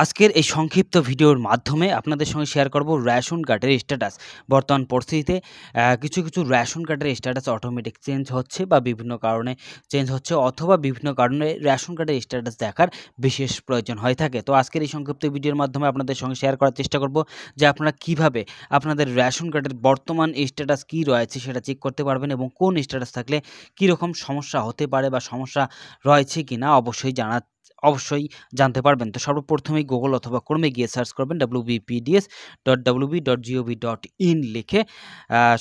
আজকের এই সংক্ষিপ্ত ভিডিওর মাধ্যমে আপনাদের সঙ্গে শেয়ার করব রেশন কার্ডের স্ট্যাটাস। বর্তমান পরিস্থিতিতে কিছু রেশন কার্ডের স্ট্যাটাস অটোমেটিক চেঞ্জ হচ্ছে বা বিভিন্ন কারণে চেঞ্জ হচ্ছে, অথবা বিভিন্ন কারণে রেশন কার্ডের স্ট্যাটাস দেখার বিশেষ প্রয়োজন হয়ে থাকে। তো আজকের এই সংক্ষিপ্ত ভিডিওর মাধ্যমে আপনাদের সঙ্গে শেয়ার করার চেষ্টা করব যে আপনারা কিভাবে আপনাদের রেশন কার্ডের বর্তমান স্ট্যাটাস কী রয়েছে সেটা চেক করতে পারবেন, এবং কোন স্ট্যাটাস থাকলে কীরকম সমস্যা হতে পারে বা সমস্যা রয়েছে কিনা অবশ্যই জানতে পারবেন। তো সর্বপ্রথমেই গুগল অথবা ক্রোমে গিয়ে সার্চ করবেন wbpds.wb.gov.in লিখে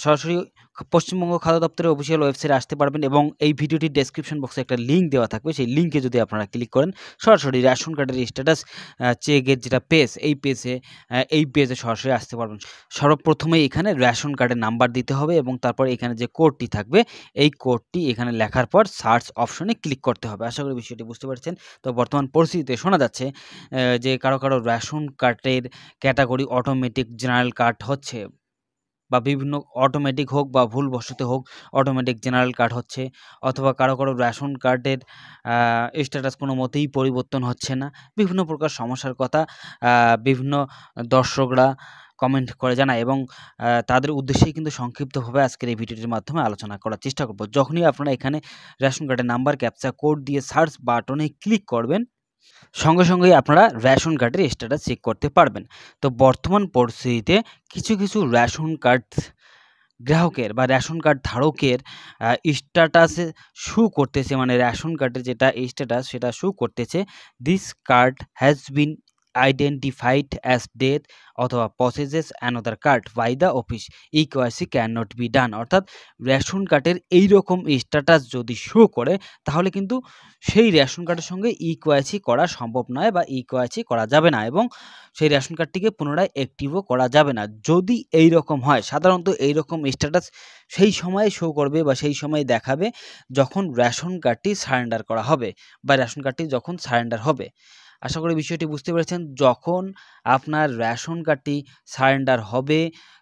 সরাসরি পশ্চিমবঙ্গ খাদ্য দপ্তরের অফিসিয়াল ওয়েবসাইটে আসতে পারবেন, এবং এই ভিডিওটির ডেসক্রিপশন বক্সে একটা লিঙ্ক দেওয়া থাকবে। সেই লিঙ্কে যদি আপনারা ক্লিক করেন, সরাসরি রেশন কার্ডের স্ট্যাটাস চেকের যেটা পেজ, এই পেজে সরাসরি আসতে পারবেন। সর্বপ্রথমেই এখানে রেশন কার্ডের নাম্বার দিতে হবে, এবং তারপর এখানে যে কোডটি থাকবে এই কোডটি এখানে লেখার পর সার্চ অপশনে ক্লিক করতে হবে। আশা করি বিষয়টি বুঝতে পারছেন। তো বর্তমান পরিস্থিতিতে শোনা যাচ্ছে যে কারো রেশন কার্ডের ক্যাটাগরি অটোমেটিক জেনারেল কার্ড হচ্ছে, বা বিভিন্ন অটোমেটিক হোক বা ভুলবশত হোক অটোমেটিক জেনারেল কার্ড হচ্ছে, অথবা কারো রেশন কার্ডের স্ট্যাটাস কোনো মতেই পরিবর্তন হচ্ছে না। বিভিন্ন প্রকার সমস্যার কথা বিভিন্ন দর্শকরা কমেন্ট করে জানায়, এবং তাদের উদ্দেশ্যেই কিন্তু সংক্ষিপ্তভাবে আজকের এই ভিডিওটির মাধ্যমে আলোচনা করার চেষ্টা করব। যখনই আপনারা এখানে রেশন কার্ডের নাম্বার ক্যাপচা কোড দিয়ে সার্চ বাটনে ক্লিক করবেন, সঙ্গেই আপনারা রেশন কার্ডের স্ট্যাটাস চেক করতে পারবেন। তো বর্তমান পরিস্থিতিতে কিছু রেশন কার্ড গ্রাহকের বা রেশন কার্ড ধারকের স্ট্যাটাসে শো করতেছে, মানে রেশন কার্ডের যেটা স্ট্যাটাস সেটা শো করতেছে, this card has been identified as death অথবা possesses another card by the office, eKYC can not be done. অর্থাৎ রেশন কার্ডের এইরকম স্ট্যাটাস যদি শো করে, তাহলে কিন্তু সেই রেশন কার্ডের সঙ্গে ইকেওয়াইসি করা সম্ভব নয়, বা ইকেওয়াইসি করা যাবে না, এবং সেই রেশন কার্ডটিকে পুনরায় অ্যাক্টিভও করা যাবে না। যদি এই রকম হয়, সাধারণত এই রকম স্ট্যাটাস সেই সময় শো করবে বা সেই সময় দেখাবে যখন রেশন কার্ডটি সারেন্ডার করা হবে, বা রেশন কার্ডটি যখন সারেন্ডার হবে। আশা করি বিষয়টি বুঝতে পেরেছেন। যখন আপনার রেশন কার্ডটি সারেন্ডার হবে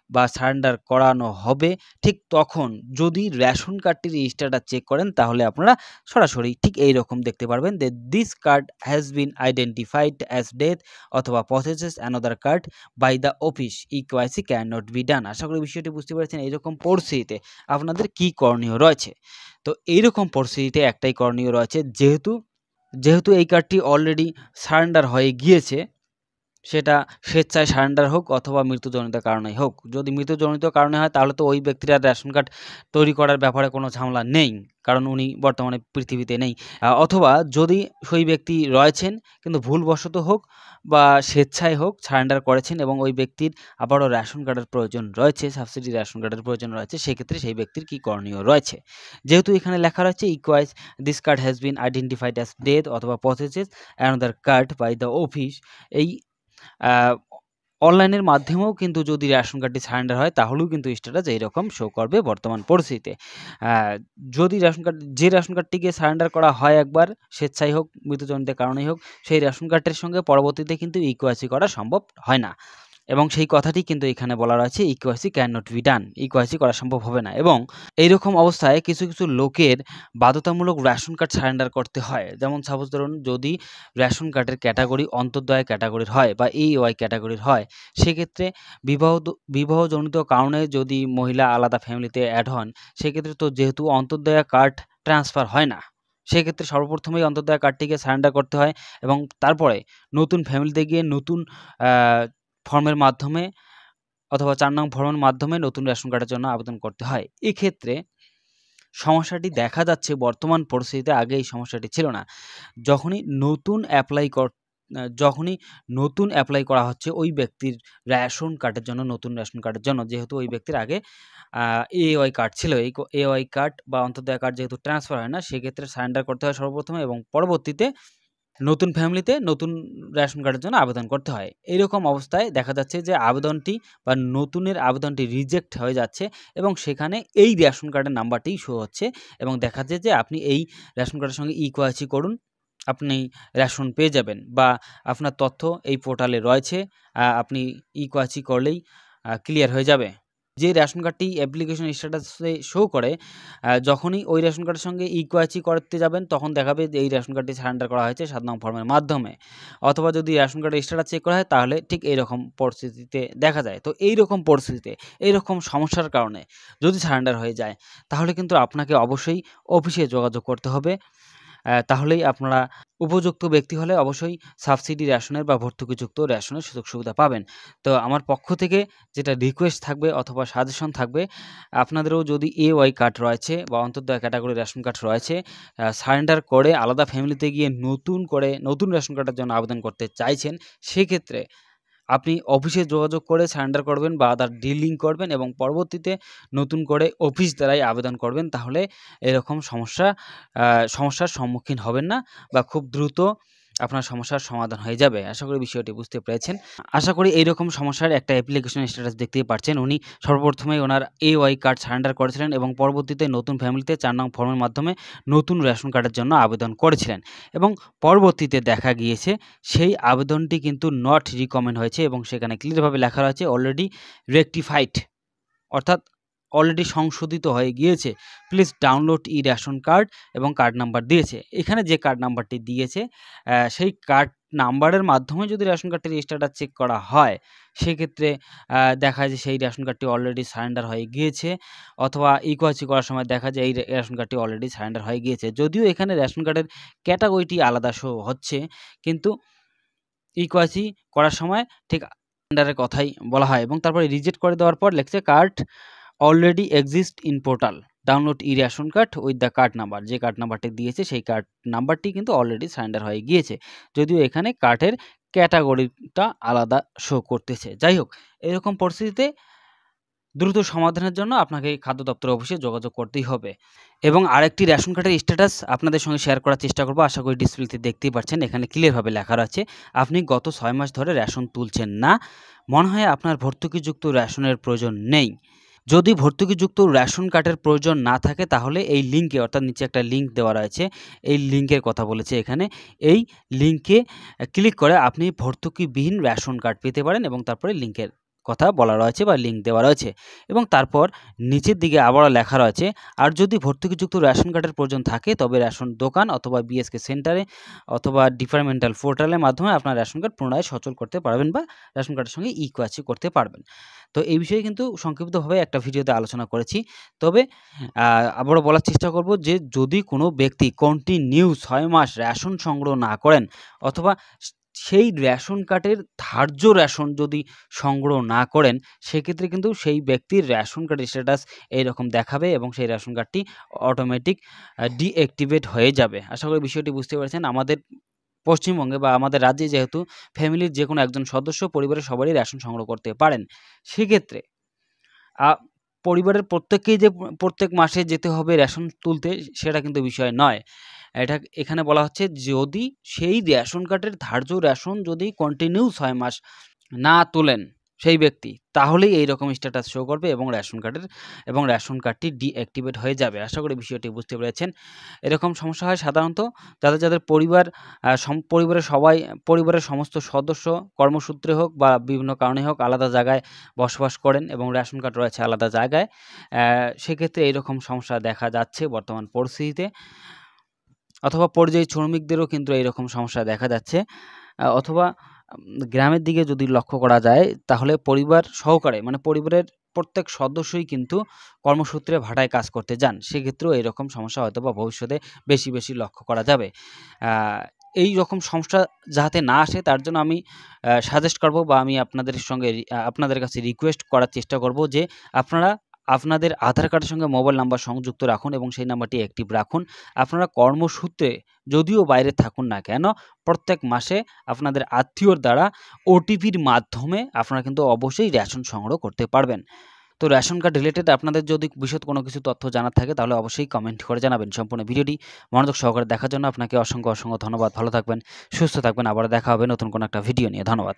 বা সারেন্ডার করানো হবে, ঠিক তখন যদি রেশন কার্ডটির স্ট্যাটাস চেক করেন, তাহলে আপনারা সরাসরি ঠিক এই রকম দেখতে পারবেন যে this card has been identified as death অথবা possesses another card by the office, eKYC can not be done. আশা করি বিষয়টি বুঝতে পেরেছেন। এইরকম পরিস্থিতিতে আপনাদের কি করণীয় রয়েছে? তো এইরকম পরিস্থিতিতে একটাই করণীয় রয়েছে, যেহেতু এই কার্ডটি অলরেডি সারেন্ডার হয়ে গিয়েছে, সেটা স্বেচ্ছায় সারেন্ডার হোক অথবা মৃত্যুজনিত কারণেই হোক। যদি মৃত্যুজনিত কারণে হয়, তাহলে তো ওই ব্যক্তির আর রেশন কার্ড তৈরি করার ব্যাপারে কোনো ঝামেলা নেই, কারণ উনি বর্তমানে পৃথিবীতে নেই। অথবা যদি সেই ব্যক্তি রয়েছেন কিন্তু ভুলবশত হোক বা স্বেচ্ছায় হোক সারেন্ডার করেছেন, এবং ওই ব্যক্তির আবারও রেশন কার্ডের প্রয়োজন রয়েছে, সাবসিডি রেশন কার্ডের প্রয়োজন রয়েছে, সেক্ষেত্রে সেই ব্যক্তির কী করণীয় রয়েছে? যেহেতু এখানে লেখা রয়েছে eKYC this card has been identified as death অথবা possesses another card by the office, এই অনলাইনের মাধ্যমেও কিন্তু যদি রেশন কার্ডটি সারেন্ডার হয়, তাহলেও কিন্তু স্ট্যাটাস এইরকম শো করবে বর্তমান পরিস্থিতিতে। যদি যে রেশন কার্ডটিকে সারেন্ডার করা হয় একবার, স্বেচ্ছায় হোক মৃত্যুজনিত কারণেই হোক, সেই রেশন কার্ডের সঙ্গে পরবর্তীতে কিন্তু ইকেওয়াইসি করা সম্ভব হয় না, এবং সেই কথাটি কিন্তু এখানে বলা রয়েছে, eKYC can not be done, eKYC করা সম্ভব হবে না। এবং এইরকম অবস্থায় কিছু লোকের বাধ্যতামূলক রেশন কার্ড সারেন্ডার করতে হয়। যেমন সাপোজ ধরুন, যদি রেশন কার্ডের ক্যাটাগরি অন্তর্দয় ক্যাটাগরির হয় বা EY ক্যাটাগরির হয়, সেক্ষেত্রে বিবাহজনিত কারণে যদি মহিলা আলাদা ফ্যামিলিতে অ্যাড হন, সেক্ষেত্রে তো যেহেতু অন্তর্দয়া কার্ড ট্রান্সফার হয় না, সেক্ষেত্রে সর্বপ্রথমেই অন্তর্দয়া কার্ডটিকে সারেন্ডার করতে হয়, এবং তারপরে নতুন ফ্যামিলিতে গিয়ে নতুন ফর্মের মাধ্যমে অথবা 4 নং ফর্মের মাধ্যমে নতুন রেশন কার্ডের জন্য আবেদন করতে হয়। এক্ষেত্রে সমস্যাটি দেখা যাচ্ছে বর্তমান পরিস্থিতিতে, আগে এই সমস্যাটি ছিল না। যখনই নতুন অ্যাপ্লাই করা হচ্ছে ওই ব্যক্তির রেশন কার্ডের জন্য, নতুন রেশন কার্ডের জন্য, যেহেতু ওই ব্যক্তির আগে EY কার্ড ছিল, এই EY কার্ড বা অন্তর্দয়া কার্ড যেহেতু ট্রান্সফার হয় না, সেক্ষেত্রে সারেন্ডার করতে হয় সর্বপ্রথমে, এবং পরবর্তীতে নতুন ফ্যামিলিতে নতুন রেশন কার্ডের জন্য আবেদন করতে হয়। এইরকম অবস্থায় দেখা যাচ্ছে যে আবেদনটি বা নতুনের আবেদনটি রিজেক্ট হয়ে যাচ্ছে, এবং সেখানে এই রেশন কার্ডের নাম্বারটিই শো হচ্ছে, এবং দেখা যাচ্ছে যে আপনি এই রেশন কার্ডের সঙ্গে ইকেওয়াইসি করুন, আপনি রেশন পেয়ে যাবেন, বা আপনার তথ্য এই পোর্টালে রয়েছে, আপনি ইকেওয়াইসি করলেই ক্লিয়ার হয়ে যাবে। যে রেশন কার্ডটি অ্যাপ্লিকেশন স্ট্যাটাসে শো করে, যখনই ওই রেশন কার্ডের সঙ্গে ইকেওয়াইসি করতে যাবেন তখন দেখাবে যে এই রেশন কার্ডটি সারেন্ডার করা হয়েছে 7 নং ফর্মের মাধ্যমে। অথবা যদি রেশন কার্ডের স্ট্যাটাস চেক করা হয় তাহলে ঠিক এইরকম পরিস্থিতিতে দেখা যায়। তো এইরকম পরিস্থিতিতে এইরকম সমস্যার কারণে যদি সারেন্ডার হয়ে যায় তাহলে কিন্তু আপনাকে অবশ্যই অফিসে যোগাযোগ করতে হবে। তাহলেই আপনারা উপযুক্ত ব্যক্তি হলে অবশ্যই সাবসিডি রেশনের বা ভর্তুকিযুক্ত রেশনের সুযোগ সুবিধা পাবেন। তো আমার পক্ষ থেকে যেটা রিকোয়েস্ট থাকবে অথবা সাজেশন থাকবে, আপনাদেরও যদি এওয়াই কার্ড রয়েছে বা অন্তর্দয় ক্যাটাগরি রেশন কার্ড রয়েছে, সারেন্ডার করে আলাদা ফ্যামিলিতে গিয়ে নতুন রেশন কার্ডের জন্য আবেদন করতে চাইছেন, সেক্ষেত্রে আপনি অফিসে যোগাযোগ করে সারেন্ডার করবেন বা আদার ডিলিং করবেন এবং পরবর্তীতে নতুন করে অফিস দ্বারাই আবেদন করবেন। তাহলে এরকম সমস্যার সম্মুখীন হবেন না বা খুব দ্রুত আপনার সমস্যার সমাধান হয়ে যাবে। আশা করি বিষয়টি বুঝতে পেরেছেন। আশা করি এইরকম সমস্যার একটা অ্যাপ্লিকেশন স্ট্যাটাস দেখতেই পাচ্ছেন। উনি সর্বপ্রথমেই ওনার এওয়াই কার্ড সারেন্ডার করেছিলেন এবং পরবর্তীতে নতুন ফ্যামিলিতে 4 নং ফর্মের মাধ্যমে নতুন রেশন কার্ডের জন্য আবেদন করেছিলেন এবং পরবর্তীতে দেখা গিয়েছে সেই আবেদনটি কিন্তু নট রিকমেন্ড হয়েছে এবং সেখানে ক্লিয়ারভাবে লেখা রয়েছে অলরেডি রেকটিফাইড, অর্থাৎ অলরেডি সংশোধিত হয়ে গিয়েছে। প্লিজ ডাউনলোড রেশন কার্ড এবং কার্ড নাম্বার দিয়েছে। এখানে যে কার্ড নাম্বারটি দিয়েছে সেই কার্ড নাম্বারের মাধ্যমে যদি রেশন কার্ডটির স্ট্যাটাস চেক করা হয়, সেক্ষেত্রে দেখা যায় যে সেই রেশন কার্ডটি অলরেডি সারেন্ডার হয়ে গিয়েছে, অথবা ইকেওয়াইসি করার সময় দেখা যায় এই রেশন কার্ডটি অলরেডি সারেন্ডার হয়ে গিয়েছে। যদিও এখানে রেশন কার্ডের ক্যাটাগরিটি আলাদা শো হচ্ছে, কিন্তু ইকেওয়াইসি করার সময় ঠিক সারেন্ডারের কথাই বলা হয় এবং তারপরে রিজেক্ট করে দেওয়ার পর লিখছে card already exist in portal, download ration card with the card number. যে কার্ড নাম্বারটি দিয়েছে সেই কার্ড নাম্বারটি কিন্তু অলরেডি সারেন্ডার হয়ে গিয়েছে, যদিও এখানে কার্ডের ক্যাটাগরিটা আলাদা শো করতেছে। যাই হোক, এরকম পরিস্থিতিতে দ্রুত সমাধানের জন্য আপনাকে খাদ্য দপ্তর অফিসে যোগাযোগ করতেই হবে। এবং আরেকটি রেশন কার্ডের স্ট্যাটাস আপনাদের সঙ্গে শেয়ার করার চেষ্টা করব। আশা করি ডিসপ্লেতে দেখতেই পাচ্ছেন, এখানে ক্লিয়ারভাবে লেখা রয়েছে আপনি গত 6 মাস ধরে রেশন তুলছেন না, মনে হয় আপনার ভর্তুকিযুক্ত রেশনের প্রয়োজন নেই। যদি ভর্তুকিযুক্ত রেশন কার্ডের প্রয়োজন না থাকে তাহলে এই লিঙ্কে, অর্থাৎ নিচে একটা লিঙ্ক দেওয়া রয়েছে, এই লিঙ্কের কথা বলেছে এখানে, এই লিঙ্কে ক্লিক করে আপনি ভর্তুকিবিহীন রেশন কার্ড পেতে পারেন এবং তারপরে লিঙ্কের কথা বলা রয়েছে বা লিঙ্ক দেওয়া রয়েছে এবং তারপর নিচের দিকে আবারও লেখা রয়েছে আর যদি ভর্তুকিযুক্ত রেশন কার্ডের প্রয়োজন থাকে তবে রেশন দোকান অথবা বিএসকে সেন্টারে অথবা ডিপার্টমেন্টাল পোর্টালের মাধ্যমে আপনার রেশন কার্ড পুনরায় সচল করতে পারবেন বা রেশন কার্ডের সঙ্গে ইকেওয়াইসি করতে পারবেন। তো এই বিষয়ে কিন্তু সংক্ষিপ্তভাবে একটা ভিডিওতে আলোচনা করেছি। তবে আবারও বলার চেষ্টা করব যে যদি কোনো ব্যক্তি কন্টিনিউ 6 মাস রেশন সংগ্রহ না করেন অথবা সেই রেশন কার্ডের ধার্য রেশন যদি সংগ্রহ না করেন, সেক্ষেত্রে কিন্তু সেই ব্যক্তির রেশন কার্ডের স্ট্যাটাস এইরকম দেখাবে এবং সেই রেশন কার্ডটি অটোমেটিক ডিঅ্যাক্টিভেট হয়ে যাবে। আশা করি বিষয়টি বুঝতে পেরেছেন। আমাদের পশ্চিমবঙ্গে বা আমাদের রাজ্যে যেহেতু ফ্যামিলির যে কোনো একজন সদস্য পরিবারের সবারই রেশন সংগ্রহ করতে পারেন, সেক্ষেত্রে পরিবারের প্রত্যেককেই যে প্রত্যেক মাসে যেতে হবে রেশন তুলতে, সেটা কিন্তু বিষয় নয়। এখানে বলা হচ্ছে যদি সেই রেশন কার্ডের ধার্য রেশন যদি কন্টিনিউ 6 মাস না তোলেন সেই ব্যক্তি, তাহলেই এইরকম স্ট্যাটাস শো করবে এবং রেশন কার্ডটি ডিঅ্যাক্টিভেট হয়ে যাবে। আশা করি বিষয়টি বুঝতে পেরেছেন। এরকম সমস্যা হয় সাধারণত যাদের পরিবারের সমস্ত সদস্য কর্মসূত্রে হোক বা বিভিন্ন কারণে হোক আলাদা জায়গায় বসবাস করেন এবং রেশন কার্ড রয়েছে আলাদা জায়গায়, সেক্ষেত্রে এইরকম সমস্যা দেখা যাচ্ছে বর্তমান পরিস্থিতিতে। অথবা পরিযায়ী শ্রমিকদেরও কিন্তু এইরকম সমস্যা দেখা যাচ্ছে। অথবা গ্রামের দিকে যদি লক্ষ্য করা যায় তাহলে পরিবার সহকারে মানে পরিবারের প্রত্যেক সদস্যই কিন্তু কর্মসূত্রে ভাটায় কাজ করতে যান, সেক্ষেত্রেও এরকম সমস্যা হয়তো বা ভবিষ্যতে বেশি লক্ষ্য করা যাবে। এই রকম সমস্যা যাতে না আসে তার জন্য আমি সাজেস্ট করব বা আমি আপনাদের কাছে রিকোয়েস্ট করার চেষ্টা করব যে আপনারা আপনাদের আধার কার্ডের সঙ্গে মোবাইল নাম্বার সংযুক্ত রাখুন এবং সেই নাম্বারটি অ্যাক্টিভ রাখুন। আপনারা কর্মসূত্রে যদিও বাইরে থাকুন না কেন, প্রত্যেক মাসে আপনাদের আত্মীয়র দ্বারা ওটিপির মাধ্যমে আপনারা কিন্তু অবশ্যই রেশন সংগ্রহ করতে পারবেন। তো রেশন কার্ড রিলেটেড আপনাদের যদি বিশদ কোনো কিছু তথ্য জানার থাকে তাহলে অবশ্যই কমেন্ট করে জানাবেন। সম্পূর্ণ ভিডিওটি মনোযোগ সহকারে দেখার জন্য আপনাকে অসংখ্য ধন্যবাদ। ভালো থাকবেন, সুস্থ থাকবেন। আবার দেখা হবে নতুন কোনো একটা ভিডিও নিয়ে। ধন্যবাদ।